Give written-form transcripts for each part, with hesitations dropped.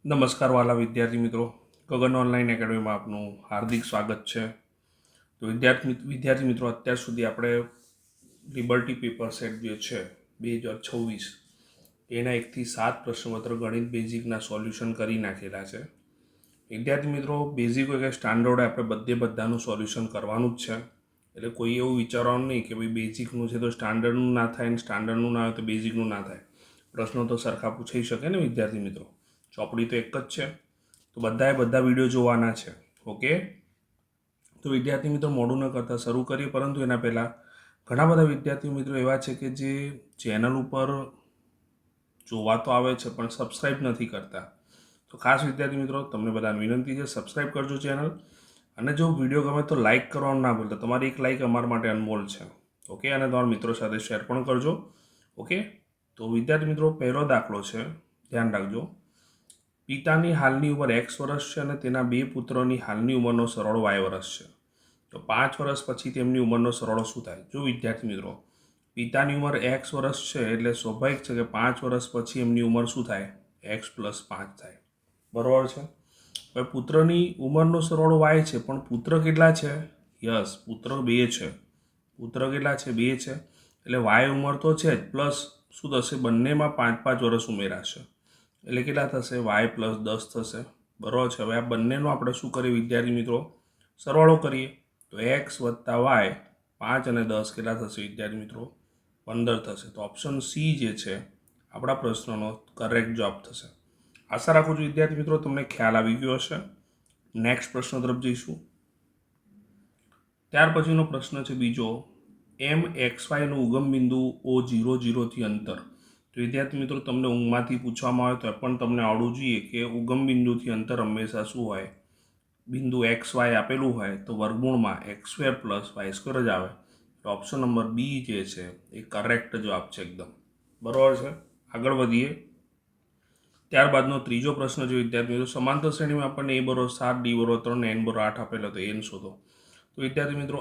નમસ્કાર વાલા વિદ્યાર્થી મિત્રો, ગગન ઓનલાઈન એકેડમીમાં આપનું હાર્દિક સ્વાગત છે. તો વિદ્યાર્થી મિત્રો, અત્યાર સુધી આપણે લિબર્ટી પેપર સેટ જે છે 2026 એના 1 થી 7 પ્રશ્નપત્ર ગણિત બેઝિકના સોલ્યુશન કરી નાખેલા છે. વિદ્યાર્થી મિત્રો, બેઝિક હોય કે સ્ટાન્ડર્ડ આપણે બધાનું સોલ્યુશન કરવાનું જ છે. એટલે કોઈ એવું વિચારવાનું નહીં કે ભાઈ બેઝિકનું છે તો સ્ટાન્ડર્ડનું ના થાય ને સ્ટાન્ડર્ડનું ના હોય તો બેઝિકનું ના થાય. પ્રશ્નો તો સરખા પૂછાઈ શકે ને વિદ્યાર્થી મિત્રો. ચોપડી તો એક જ છે, તો બધા વિડીયો જોવાના છે. ઓકે, તો વિદ્યાર્થી મિત્રો મોડું ન કરતાં શરૂ કરીએ. પરંતુ એના પહેલાં ઘણા બધા વિદ્યાર્થી મિત્રો એવા છે કે જે ચેનલ ઉપર જોવા તો આવે છે પણ સબસ્ક્રાઈબ નથી કરતા. તો ખાસ વિદ્યાર્થી મિત્રો, તમને બધાને વિનંતી છે, સબસ્ક્રાઈબ કરજો ચેનલ. અને જો વિડીયો ગમે તો લાઇક કરવાનું ના ભૂલતા. તમારી એક લાઇક અમારા માટે અનમોલ છે. ઓકે, અને તમારા મિત્રો સાથે શેર પણ કરજો. ઓકે, તો વિદ્યાર્થી મિત્રો, પહેલો દાખલો છે, ધ્યાન રાખજો. પિતાની હાલની ઉંમર x વર્ષ છે અને તેના 2 પુત્રોની હાલની ઉંમરનો સરવાળો y વર્ષ છે. તો 5 વર્ષ પછી તેમની ઉંમરનો સરવાળો શું થાય? જો વિદ્યાર્થી મિત્રો, પિતાની ઉંમર x વર્ષ છે એટલે સ્વાભાવિક છે કે 5 વર્ષ પછી એમની ઉંમર શું થાય? x + 5 થાય. બરાબર છે. હવે પુત્રની ઉંમરનો સરવાળો y છે, પણ પુત્ર કેટલા છે? યસ, પુત્ર 2 છે. પુત્ર કેટલા છે? 2 છે. એટલે y ઉંમર તો છે જ, પ્લસ શું થશે? બંનેમાં 5-5 વર્ષ ઉમેરાશે. એટલે કેટલા થશે? y + 10 થશે. બરાબર છે. હવે આ બંનેનો આપણે શું કરીએ વિદ્યાર્થી મિત્રો? સરવાળો કરીએ. તો x + y, 5 અને 10 કેટલા થશે વિદ્યાર્થી મિત્રો? 15 થશે. તો ઓપ્શન સી જે છે આપણા પ્રશ્નનો કરેક્ટ જવાબ થશે. આશા રાખું છું વિદ્યાર્થી મિત્રો તમને ખ્યાલ આવી ગયો હશે. નેક્સ્ટ પ્રશ્ન તરફ જઈશું. ત્યાર પછીનો પ્રશ્ન છે બીજો. MXY નું ઉગમ બિંદુ O00 થી અંતર. તો વિદ્યાર્થી મિત્રો, તમને ઊંઘમાંથી પૂછવામાં આવે તો પણ તમને આવડવું જોઈએ કે ઉગમ બિંદુથી અંતર હંમેશા શું હોય? બિંદુ XY આપેલું હોય તો વર્ગમૂળમાં x² + y² જ આવે. તો ઓપ્શન નંબર બી જે છે એ કરેક્ટ જવાબ છે એકદમ. બરાબર છે. આગળ વધીએ. ત્યારબાદનો ત્રીજો પ્રશ્ન છે વિદ્યાર્થી મિત્રો. સમાંતર શ્રેણીમાં આપણને a = 7, d = 3 ને n = 8 આપેલો, તો n શોધો. તો વિદ્યાર્થી મિત્રો,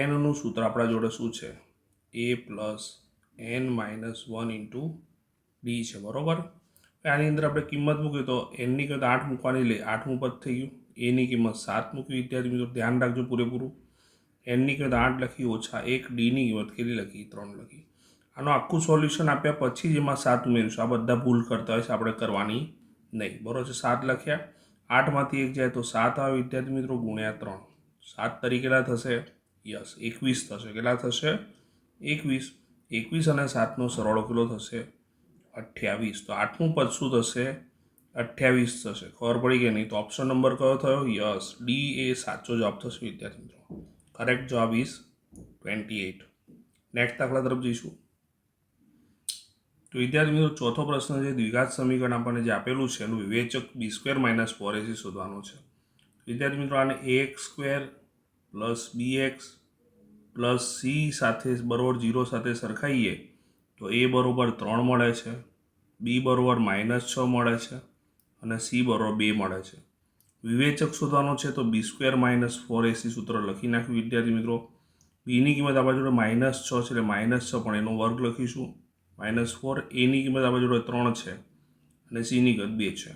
n નું સૂત્ર આપણા જોડે શું છે? a + n - 1 * d છે. બરાબર. આની અંદર આપણે કિંમત મૂકીએ તો n ની કિંમત 8 મૂકવાની, એટલે 8મું પદ થઈ ગયું. a ની કિંમત 7 મૂકી. વિદ્યાર્થી મિત્રો ધ્યાન રાખજો પૂરેપૂરું. n ની કિંમત 8 લખી, -1, d ની કિંમત કેટલી લખી? 3 લખી. આનું આખું સોલ્યુશન આપ્યા પછી જ એમાં 7 ઉમેરીશું. આ બધા ભૂલ કરતા હોય છે, આપણે કરવાની નહીં. બરાબર છે. 7 લખ્યા, 8માંથી 1 જાય તો 7 આવે વિદ્યાર્થી મિત્રો, ગુણ્યા 3. 7 તરીકે કેટલા થશે? યસ, 21 થશે. કેટલા થશે? 21. 21 અને 7નો સરવાળો કેટલો થશે? 28. તો 8મું પદ શું થશે? 28 થશે. ખબર પડી કે નહીં? તો ઓપ્શન નંબર કયો થયો? યસ, ડી એ સાચો જવાબ થશે વિદ્યાર્થી મિત્રો. કરેક્ટ જવાબ ઇઝ 28. નેક્સ્ટ દાખલા તરફ જઈશું. તો વિદ્યાર્થી મિત્રો, ચોથો પ્રશ્ન છે. દ્વિઘાત સમીકરણ આપણને જે આપેલું છે એનું વિવેચક b² - 4ac શોધવાનું છે. વિદ્યાર્થી મિત્રો, આને ax² + bx + c સાથે = 0 સાથે સરખાઈએ તો a = 3 મળે છે, b = -6 મળે છે અને c = 2 મળે છે. વિવેચક શોધવાનો છે તો b² - 4ac સૂત્ર લખી નાખ્યું વિદ્યાર્થી મિત્રો. b ની કિંમત આપણા જોડે -6 છે એટલે -6, પણ એનો વર્ગ લખીશું. -4. a ની કિંમત આપણા જોડે 3 છે અને c ની કિંમત 2 છે.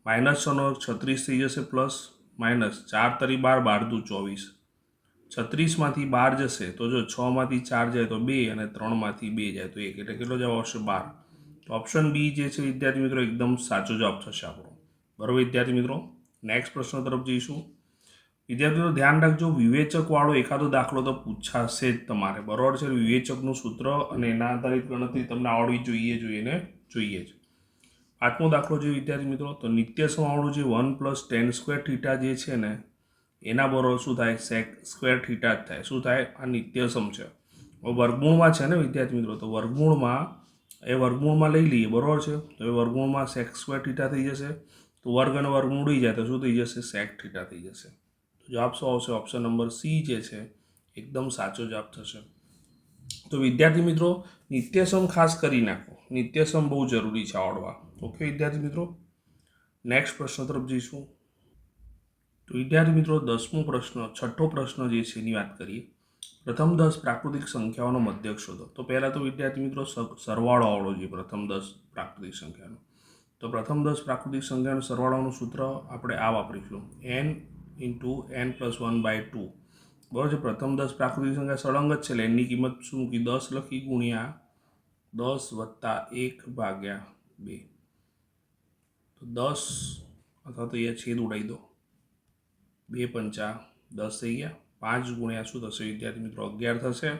-6 નો 36 થઈ જશે, પ્લસ -4 × 12, 12 × 24. 36માંથી 12 જશે તો જો 6માંથી 4 જાય તો 2 અને 3માંથી 2 જાય તો 1, એટલે કેટલો જવાબ આવશે? 12. તો ઓપ્શન બી જે છે વિદ્યાર્થી મિત્રો એકદમ સાચો જવાબ થશે આપણો. બરાબર વિદ્યાર્થી મિત્રો. નેક્સ્ટ પ્રશ્ન તરફ જઈશું. વિદ્યાર્થી મિત્રો ધ્યાન રાખજો, વિવેચકવાળો એકાદો દાખલો તો પૂછાશે જ તમારે. બરાબર છે. વિવેચકનું સૂત્ર અને એના આધારિત ગણતરી તમને આવડવી જોઈએ જ. 8મો દાખલો છે વિદ્યાર્થી મિત્રો. તો નિત્યસમવાળું જે 1 + tan² જે છે ને એના બરોબર શું થાય? sec² જ થાય. શું થાય? આ નિત્યસમ છે. વર્ગમૂળમાં છે ને વિદ્યાર્થી મિત્રો, તો વર્ગમૂળમાં લઈ લઈએ. બરાબર છે. તો એ વર્ગમૂળમાં sec² થઈ જશે. તો વર્ગ અને વર્ગમૂળ ઉડી જાય તો શું થઈ જશે? sec² થઈ જશે. તો જવાબ શું આવશે? ઓપ્શન નંબર સી જે છે એકદમ સાચો જવાબ થશે. તો વિદ્યાર્થી મિત્રો, નિત્યસમ ખાસ કરી નાખો. નિત્યસમ બહુ જરૂરી છે આવડવા. ઓકે વિદ્યાર્થી મિત્રો. નેક્સ્ટ પ્રશ્ન તરફ જઈશું. તો વિદ્યાર્થી મિત્રો, 6થો પ્રશ્ન જે છે એની વાત કરીએ. પ્રથમ 10 પ્રાકૃતિક સંખ્યાઓનો મધ્યક શોધો. તો પહેલાં તો વિદ્યાર્થી મિત્રો સરવાળો આવડવો જોઈએ પ્રથમ 10 પ્રાકૃતિક સંખ્યાનો. તો પ્રથમ 10 પ્રાકૃતિક સંખ્યાનો સરવાળાનું સૂત્ર આપણે આ વાપરીશું n ઇન્ટુ n+1/2 બરાબર છે. પ્રથમ 10 પ્રાકૃતિક સંખ્યા સળંગ જ છે એટલે એની કિંમત શું મૂકી 10 લખી ગુણ્યા 10 + 1/2 તો 10 અથવા તો અહીંયા છેદ ઉડાવી દો 2 પંચા 10 થઈ ગયા 5 ગુણ્યા શું થશે વિદ્યાર્થી મિત્રો 11 થશે.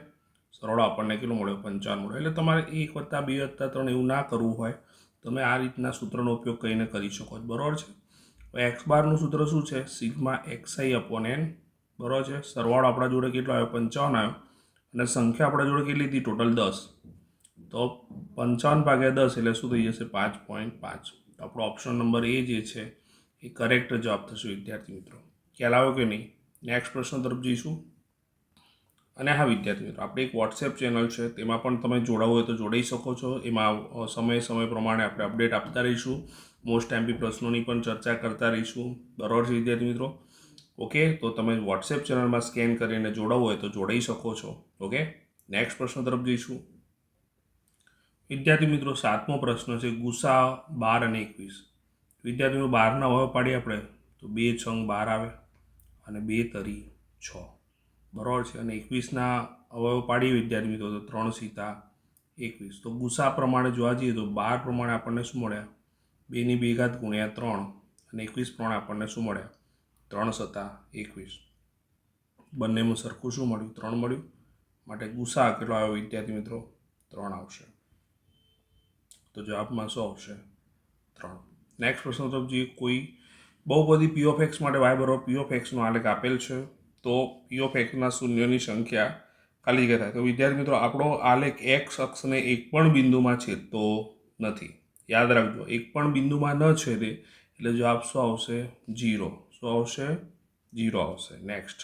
સરવાળો આપણને કેટલો મળ્યો 55 મળ્યો. એટલે તમારે 1 + 2 + 3 એવું ના કરવું હોય તમે આ રીતના સૂત્રનો ઉપયોગ કરીને કરી શકો છો. બરાબર છે. એક્સ બારનું સૂત્ર શું છે સિગ્મા xi/n બરાબર છે. સરવાળો આપણા જોડે કેટલો આવ્યો 55 આવ્યો અને સંખ્યા આપણા જોડે કેટલી હતી ટોટલ 10 તો 55/10 એટલે શું થઈ જશે 5.5. તો આપણો ઓપ્શન નંબર એ જે છે એ કરેક્ટ જવાબ થશે વિદ્યાર્થી મિત્રો. ખ્યાલ આવ્યો કે નહીં? નેક્સ્ટ પ્રશ્ન તરફ જઈશું. અને હા વિદ્યાર્થી મિત્રો આપણે એક વોટ્સએપ ચેનલ છે તેમાં પણ તમે જોડાવું હોય તો જોડાઈ શકો છો. એમાં સમય પ્રમાણે આપણે અપડેટ આપતા રહીશું. મોસ્ટ એમપી પ્રશ્નોની પણ ચર્ચા કરતા રહીશું. બરાબર છે વિદ્યાર્થી મિત્રો? ઓકે, તો તમે વોટ્સએપ ચેનલમાં સ્કેન કરીને જોડાવું હોય તો જોડાઈ શકો છો. ઓકે, નેક્સ્ટ પ્રશ્ન તરફ જઈશું. વિદ્યાર્થી મિત્રો 7મો પ્રશ્ન છે ગુસા 12 અને 21. વિદ્યાર્થી મિત્રો 12ના અવયવ પાડીએ આપણે તો 2 છંગ 12 આવે અને 2 તરી 6 બરાબર છે. અને 21ના અવયવ પાડીએ વિદ્યાર્થી મિત્રો તો 3 સીતા 21. તો ગુસા પ્રમાણે જોવા જઈએ તો 12 પ્રમાણે આપણને શું મળ્યા 2 ગુણ્યા 3 અને 21 પ્રમાણે આપણને શું મળ્યા 3 સત્તા 21. બંનેમાં સરખું શું મળ્યું 3 મળ્યું. માટે ગુસા કેટલો આવ્યો વિદ્યાર્થી મિત્રો 3 આવશે. તો જવાબમાં શું આવશે 3. નેક્સ્ટ પ્રશ્ન તરફ જઈએ. કોઈ બહુપદી p ઓફ x માટે y બરાબર p ઓફ x નો આલેખ આપેલ છે તો p ઓફ x ના શૂન્યોની સંખ્યા ખાલી જગ્યા થાય. તો વિદ્યાર્થી મિત્રો આપણો આલેખ x અક્ષને એક પણ બિંદુમાં છેદતો નથી. યાદ રાખજો એક પણ બિંદુમાં ન છેદે એટલે જવાબ શું આવશે 0. શું આવશે 0 આવશે. નેક્સ્ટ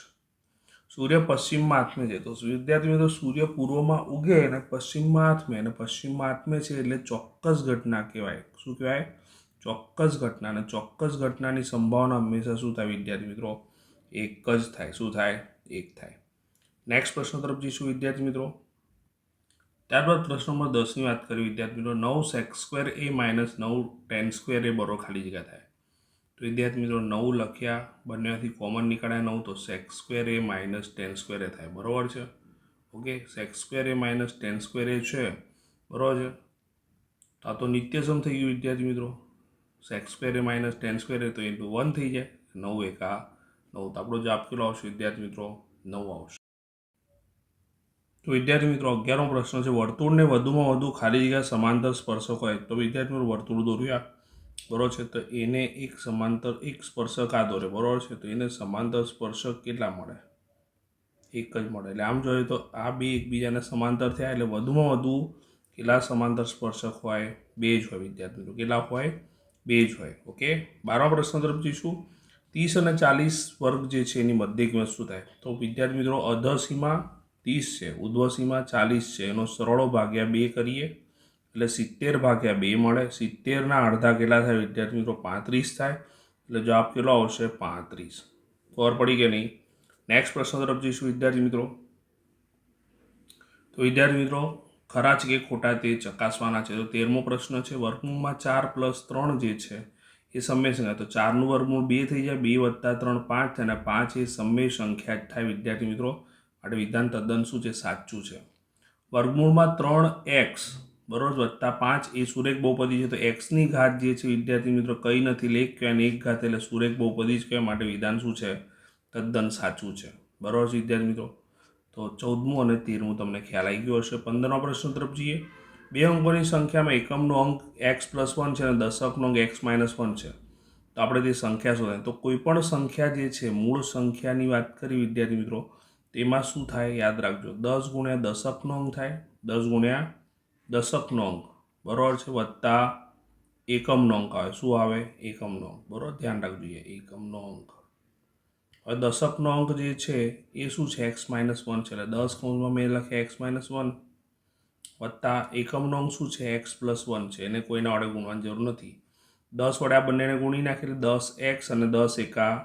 સૂર્ય પશ્ચિમમાં આથમે છે તો વિદ્યાર્થી મિત્રો સૂર્ય પૂર્વમાં ઉગે અને પશ્ચિમમાં આથમે અને પશ્ચિમમાં આથમે છે એટલે ચોક્કસ ઘટના કહેવાય. શું કહેવાય? ચોક્કસ ઘટના. અને ચોક્કસ ઘટનાની સંભાવના હંમેશા શું થાય વિદ્યાર્થી મિત્રો 1 જ થાય. શું થાય 1 થાય. નેક્સ્ટ પ્રશ્ન તરફ જઈશું વિદ્યાર્થી મિત્રો. ત્યારબાદ પ્રશ્ન નંબર 10ની વાત કરી વિદ્યાર્થી મિત્રો 9 sec² a - 9 tan² a બરોબર ખાલી જગ્યા થાય. તો વિદ્યાર્થી મિત્રો 9 લખ્યા બંનેમાંથી કોમન નીકળ્યા 9 તો sec² a - tan² a થાય. બરાબર છે. Okay, sec² a - tan² a છે બરાબર છે. તો આ તો નિત્યસમ થઈ ગયું વિદ્યાર્થી મિત્રો. sec² a - tan² a તો ઇન્ટુ 1 થઈ જાય 9 એકા 9. તો આપણો જવાબ કેટલો આવશે વિદ્યાર્થી મિત્રો 9 આવશે. તો વિદ્યાર્થી મિત્રો 11મો પ્રશ્ન છે વર્તુળને વધુમાં વધુ ખાલી જગ્યા સમાંતર સ્પર્શક હોય તો વિદ્યાર્થી મિત્રો વર્તુળ દોર્યા બરાબર છે. તો એને એક સ્પર્શક આ દોરે બરાબર છે. તો એને સમાંતર સ્પર્શક કેટલા મળે 1 જ મળે. એટલે આમ જોઈએ તો આ બે એકબીજાને સમાંતર થયા એટલે વધુમાં વધુ કેટલા સમાંતર સ્પર્શક હોય 2 જ હોય વિદ્યાર્થી મિત્રો. કેટલા હોય 2 જ હોય. ઓકે, 12મા પ્રશ્ન તરફ જઈશું. 30 અને 40 વર્ગ જે છે એની મધ્ય કિંમત શું થાય? તો વિદ્યાર્થી મિત્રો અધસીમા 30 છે ઉર્ધ્વસીમા 40 છે એનો સરવાળો ભાગ્યા 2 કરીએ એટલે 70/2 મળે. 70ના અડધા કેટલા થાય વિદ્યાર્થી મિત્રો 35 થાય. એટલે જવાબ કેટલો આવશે 35. ખબર પડી કે નહીં? નેક્સ્ટ પ્રશ્ન તરફ જઈશું વિદ્યાર્થી મિત્રો. તો વિદ્યાર્થી મિત્રો ખરા છે કે ખોટા તે ચકાસવાના છે. તો 13મો પ્રશ્ન છે વર્ગમૂળમાં 4 + 3 જે છે એ સમય સંખ્યા. તો 4નું વર્ગમૂળ 2 થઈ જાય 2 + 3 5 થાય અને 5 એ સમય સંખ્યા જ થાય વિદ્યાર્થી મિત્રો. માટે વિધાન તદ્દન શું છે સાચું છે. વર્ગમૂળમાં 3x બરોબર +5 એ સુરેખ બહુપદી છે. તો xની ઘાત જે છે વિદ્યાર્થી મિત્રો કંઈ નથી એટલે 1 કહેવાય અને 1 ઘાત એટલે સુરેખ બહુપદી જ કહેવાય. માટે વિધાન શું છે તદ્દન સાચું છે. બરાબર છે વિદ્યાર્થી મિત્રો. તો 14મું અને 13મું તમને ખ્યાલ આવી ગયો હશે. 15મા પ્રશ્ન તરફ જઈએ. 2 અંકોની સંખ્યામાં એકમનો અંક x+1 છે અને દશકનો અંક x-1 છે. તો આપણે તે સંખ્યા શોધાય. તો કોઈ પણ સંખ્યા જે છે મૂળ સંખ્યાની વાત કરી વિદ્યાર્થી મિત્રો તેમાં શું થાય યાદ રાખજો 10 ગુણ્યા દશકનો અંક થાય 10 ગુણ્યા દશકનો અંક બરાબર છે વત્તા એકમનો અંક આવે. શું આવે? એકમનો અંક. બરાબર, ધ્યાન રાખજો એકમનો અંક. હવે દશકનો અંક જે છે એ શું છે x-1 છે એટલે 10 કૌંસમાં મેં લખ્યા x-1 વત્તા એકમનો અંક શું છે x+1 છે. એને કોઈના વડે ગુણવાની જરૂર નથી. 10 વડે આ બંનેને ગુણી નાખી એટલે 10x અને 10 એકા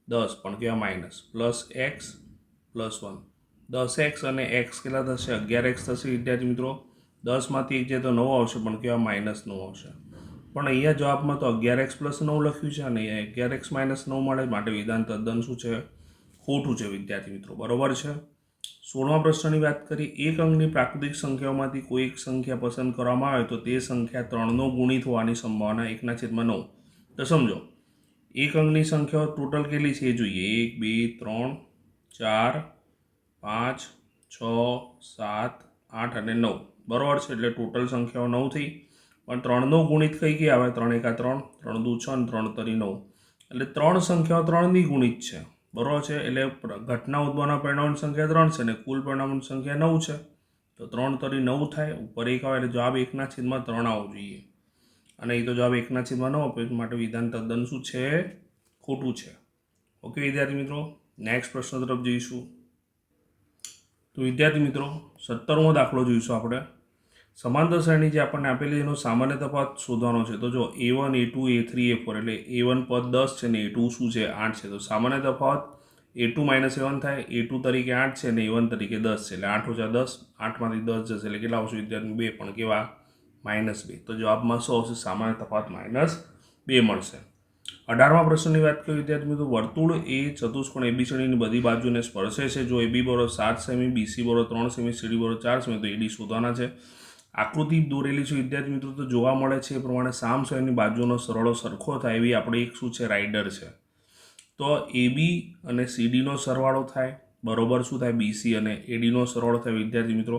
10 પણ કેવા માઇનસ +x+1 10x અને x કેટલા થશે 11x થશે વિદ્યાર્થી મિત્રો. 10માંથી 1 જાય તો 9 આવશે પણ કેવા -9 આવશે. પણ અહીંયા જવાબમાં તો 11x+9 લખ્યું છે અને અહીંયા 11x-9 મળે, માટે વિધાન તદ્દન શું છે? ખોટું છે વિદ્યાર્થી મિત્રો. બરોબર છે. 16મા પ્રશ્નની વાત કરીએ. એક અંકની પ્રાકૃતિક સંખ્યાઓમાંથી કોઈ એક સંખ્યા પસંદ કરવામાં આવે તો તે સંખ્યા 3નો ગુણિત હોવાની સંભાવના 1/9. તો સમજો, એક અંકની સંખ્યાઓ ટોટલ કેટલી છે એ જોઈએ. 1 2 3 4 5 6 7 8 અને 9. બરાબર છે. એટલે ટોટલ સંખ્યાઓ 9 થઈ. પણ 3નો ગુણિત કઈ કઈ આવે? 3 × 3, 3 × 6 અને 3 × 9. એટલે 3 સંખ્યાઓ 3ની ગુણિત છે. બરાબર છે. એટલે ઘટના ઉદ્ભવના પરિણામોની સંખ્યા 3 છે અને કુલ પરિણામોની સંખ્યા 9 છે. તો 3 × 9 થાય. ઉપર 1 આવે એટલે જવાબ 1/3 આવવો જોઈએ. અને એ તો જવાબ 1/9 આપે, માટે વિધાન તદ્દન શું છે? ખોટું છે. ઓકે વિદ્યાર્થી મિત્રો, નેક્સ્ટ પ્રશ્ન તરફ જઈશું. તો વિદ્યાર્થી મિત્રો, 17મો દાખલો જોઈશું આપણે. સમાંતર શ્રેણી જે આપણને આપેલી એનો સામાન્ય તફાવત શોધવાનો છે. તો જો A1 A2 A3 A4 એટલે A1 પદ 10 છે ને A2 શું છે? 8 છે. તો સામાન્ય તફાવત A2 - A1 થાય. A2 તરીકે 8 છે અને A1 તરીકે 10 છે. એટલે 8 + 10, 8માંથી 10 જશે એટલે કેટલા આવશે વિદ્યાર્થી? 2. પણ કેવા? -2. તો જવાબમાં શું આવશે? સામાન્ય તફાવત -2 મળશે. 18મા પ્રશ્નની વાત કરીએ વિદ્યાર્થી મિત્રો. વર્તુળ એ ચતુષ્કોણ ABCDની બધી બાજુને સ્પર્શે છે. જો AB = 7 semi, BC = 3 semi, CD = 4 semi, તો AD શોધવાના છે. આકૃતિ દોરેલી છે વિદ્યાર્થી મિત્રો. તો જોવા મળે છે એ પ્રમાણે સામસામેની બાજુનો સરળો સરખો થાય એવી આપણે એક શું છે? રાઇડર છે. તો AB અને CDનો સરવાળો થાય, બરોબર શું થાય? BC અને ADનો સરવાળો થાય વિદ્યાર્થી મિત્રો.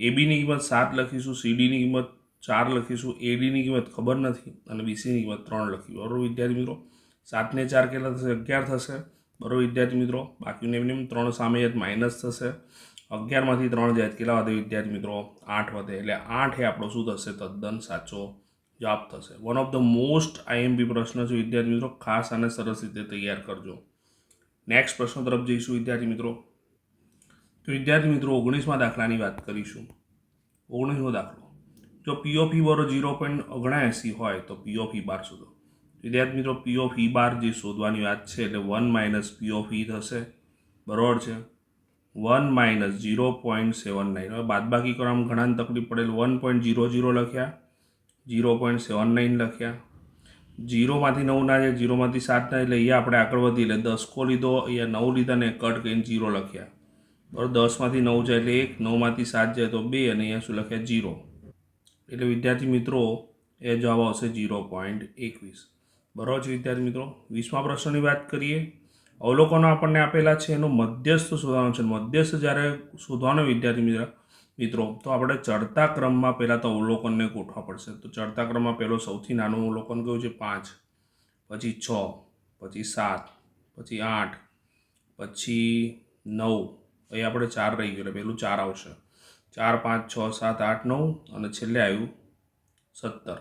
ABની કિંમત 7 લખીશું, CDની કિંમત 4 લખીશું, ADની કિંમત ખબર નથી અને BCની કિંમત 3 લખી. બરોબર વિદ્યાર્થી મિત્રો. 7 ને 4 કેટલા થશે? 11 થશે. બરોબર વિદ્યાર્થી મિત્રો. બાકીને એમને 3 સામે માઇનસ થશે. 11માંથી 3 જાય કેટલા વધે વિદ્યાર્થી મિત્રો? 8 વધે. એટલે 8 એ આપણો શું થશે? તદ્દન સાચો જવાબ થશે. One of the most IMP પ્રશ્ન છે વિદ્યાર્થી મિત્રો. ખાસ અને સરસ રીતે તૈયાર કરજો. નેક્સ્ટ પ્રશ્ન તરફ જઈશું વિદ્યાર્થી મિત્રો. તો વિદ્યાર્થી મિત્રો, 19મા દાખલાની વાત કરીશું. 19મો દાખલો. જો P of E = 0.79 હોય તો P of E બાર શોધો. વિદ્યાર્થી મિત્રો, P of E બાર જે શોધવાની વાત છે એટલે 1 - P of E થશે. બરાબર છે. 1 - 0.79. હવે બાદબાકી કરવામાં ઘણાને તકલીફ પડે. 1.00 લખ્યા, 0.79 લખ્યા. 0માંથી 9 ના જાય, 0માંથી 7 ના, એટલે અહીંયા આપણે આગળ વધી એટલે 10 લીધો, અહીંયા 9 લીધા ને કટ કરીને 0 લખ્યા. બરાબર. 10માંથી 9 જાય એટલે 1, 9માંથી 7 જાય તો 2 અને અહીંયા શું લખ્યા? 0. એટલે વિદ્યાર્થી મિત્રો એ જવાબ આવશે 0.21. બરાબર છે વિદ્યાર્થી મિત્રો. 20મા પ્રશ્નની વાત કરીએ. અવલોકનો આપણને આપેલા છે, એનો મધ્યસ્થ શોધવાનો છે. મધ્યસ્થ જ્યારે શોધવાનો વિદ્યાર્થી મિત્રો, તો આપણે ચડતા ક્રમમાં પહેલાં તો અવલોકનને ગોઠવા પડશે. તો ચડતા ક્રમમાં પહેલો સૌથી નાનું અવલોકન કયું છે? 5, પછી 6, પછી 7, પછી 8, પછી 9. અહીં આપણે 4 રહી ગયું એટલે પહેલું 4 આવશે. 4 5 6 7 8 9 અને છેલ્લે આવ્યું 17.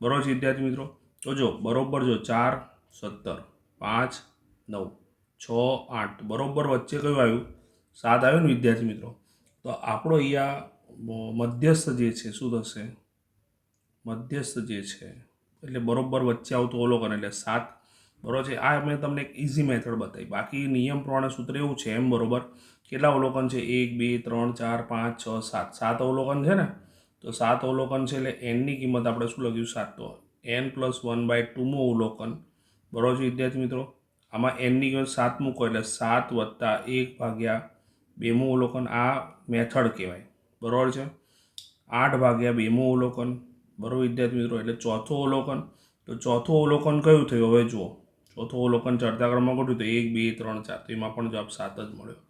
બરાબર છે વિદ્યાર્થી મિત્રો. તો જો બરોબર, જો 4 17 5 9 6 8, બરોબર વચ્ચે કયું આવ્યું? 7 આવ્યું ને વિદ્યાર્થી મિત્રો. તો આપણો અહીંયા મધ્યસ્થ જે છે શું થશે? મધ્યસ્થ જે છે એટલે બરોબર વચ્ચે આવતું અવલોકન એટલે 7. બરોબર છે. આ મેં તમને એક ઇઝી મેથડ બતાવી. બાકી નિયમ પ્રમાણે સૂત્ર એવું છે એમ. બરોબર. કેટલા અવલોકન છે? 1 2 3 4 5 6 7. 7 અવલોકન છે ને. તો 7 અવલોકન છે એટલે એનની કિંમત આપણે શું લખ્યું? 7. તો n + 1/2મું અવલોકન. બરોબર છે વિદ્યાર્થી મિત્રો. આમાં એનની કિંમત 7 મૂકો એટલે 7 + 1/2મું અવલોકન. આ મેથડ કહેવાય. બરોબર છે. 8/2મું અવલોકન. બરોબર વિદ્યાર્થી મિત્રો. એટલે ચોથું અવલોકન. તો ચોથું અવલોકન કયું થયું? હવે જુઓ, ચોથું અવલોકન ચડતા ક્રમમાં ગોઠવ્યું તો 1 2 3 4. તો એમાં પણ જવાબ 7 જ મળ્યો.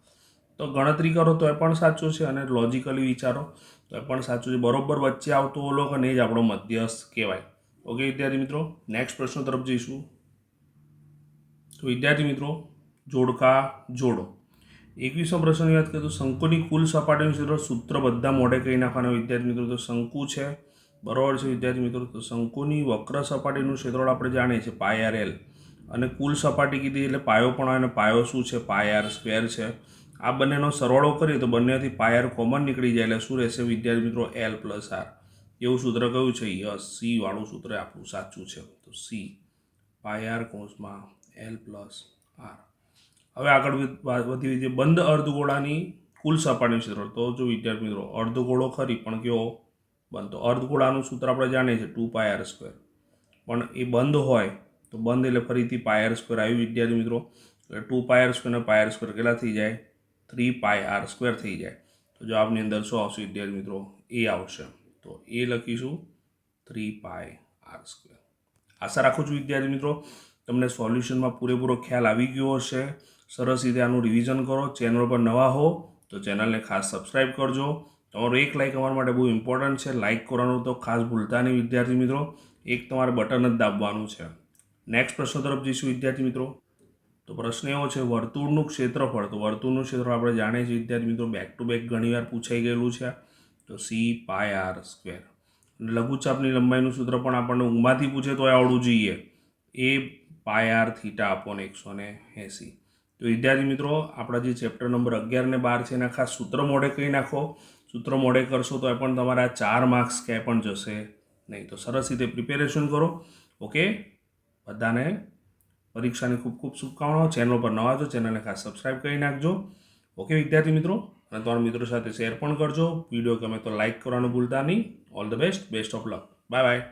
તો ગણતરી કરો તો એ પણ સાચું છે અને લોજિકલી વિચારો તો એ પણ સાચું છે. બરોબર વચ્ચે આવતું અવલોકન એ જ આપણો મધ્યસ્થ કહેવાય. ઓકે વિદ્યાર્થી મિત્રો, નેક્સ્ટ પ્રશ્ન તરફ જઈશું. તો વિદ્યાર્થી મિત્રો, જોડકા જોડો. 21મા પ્રશ્નની વાત કરીએ તો શંકુની કુલ સપાટીનું સૂત્ર બધા મોઢે કહી નાખવાના વિદ્યાર્થી મિત્રો. તો શંકુ છે, બરાબર છે વિદ્યાર્થી મિત્રો. તો શંકુની વક્ર સપાટીનું ક્ષેત્રફળ આપણે જાણીએ છીએ πr/l અને કુલ સપાટી કીધી એટલે પાયો પણ આવે અને પાયો શું છે? πr² છે. આ બંનેનો સરવાળો કરીએ તો બંનેથી πr કોમન નીકળી જાય એટલે શું રહેશે વિદ્યાર્થી મિત્રો? l + r. એવું સૂત્ર કયું છે? યસ, સી વાળું સૂત્ર આપણું સાચું છે. તો સી, πr l + r. હવે આગળ વધી જે બંધ અર્ધગોળાની કુલ સપાટીનું ક્ષેત્રફળ. તો જો વિદ્યાર્થી મિત્રો, અર્ધગોળો ખરી પણ કેવો બંધ? તો અર્ધગોળાનું સૂત્ર આપણે જાણીએ છીએ 2πr². પણ એ બંધ હોય તો બંધ એટલે ફરીથી પાય આર સ્ક્વેર આવ્યું વિદ્યાર્થી મિત્રો. એટલે 2 પાય આર સ્ક્વેર અને પાય આર સ્ક્વેર કેટલા થઈ જાય? 3 પાય આર સ્ક્વેર થઈ જાય. તો જવાબની અંદર શું આવશે વિદ્યાર્થી મિત્રો? એ આવશે. તો એ લખીશું 3 પાય આર સ્ક્વેર. આશા રાખું છું વિદ્યાર્થી મિત્રો તમને સોલ્યુશનમાં પૂરેપૂરો ખ્યાલ આવી ગયો હશે. સરસ રીતે આનું રિવિઝન કરો. ચેનલ પર નવા હો તો ચેનલને ખાસ સબસ્ક્રાઈબ કરજો. તમારું એક લાઇક અમારા માટે બહુ ઇમ્પોર્ટન્ટ છે. લાઇક કરવાનું તો ખાસ ભૂલતા નહીં વિદ્યાર્થી મિત્રો. એક તમારે બટન જ દાબવાનું છે. નેક્સ્ટ પ્રશ્ન તરફ જઈશું વિદ્યાર્થી મિત્રો. તો પ્રશ્ન એવો છે વર્તુળનું ક્ષેત્રફળ. તો વર્તુળનું ક્ષેત્રફળ આપણે જાણીએ છીએ વિદ્યાર્થી મિત્રો, બેક ટુ બેક ઘણીવાર પૂછાઈ ગયેલું છે. તો સી પાય આર સ્ક્વેર. લઘુચાપની લંબાઈનું સૂત્ર પણ આપણને ઊંઘમાંથી પૂછે તો આવડવું જોઈએ. એ પાય આર થીટા અપોન 180. તો વિદ્યાર્થી મિત્રો આપણા જે ચેપ્ટર નંબર 11 અને 12 છે એના ખાસ સૂત્ર મોઢે કહી નાખો. સૂત્ર મોઢે કરશો તો એ પણ તમારા 4 માર્ક્સ ક્યાંય પણ જશે નહીં. તો સરસ રીતે પ્રિપેરેશન કરો. ઓકે, બધાને પરીક્ષાની ખૂબ ખૂબ શુભકામનાઓ. ચેનલ પર નવા છો ચેનલને ખાસ સબસ્ક્રાઈબ કરી નાખજો. ઓકે વિદ્યાર્થી મિત્રો, અને તમારા મિત્રો સાથે શેર પણ કરજો. વિડીયો ગમે તો લાઇક કરવાનું ભૂલતા નહીં. All the best of luck. Bye bye.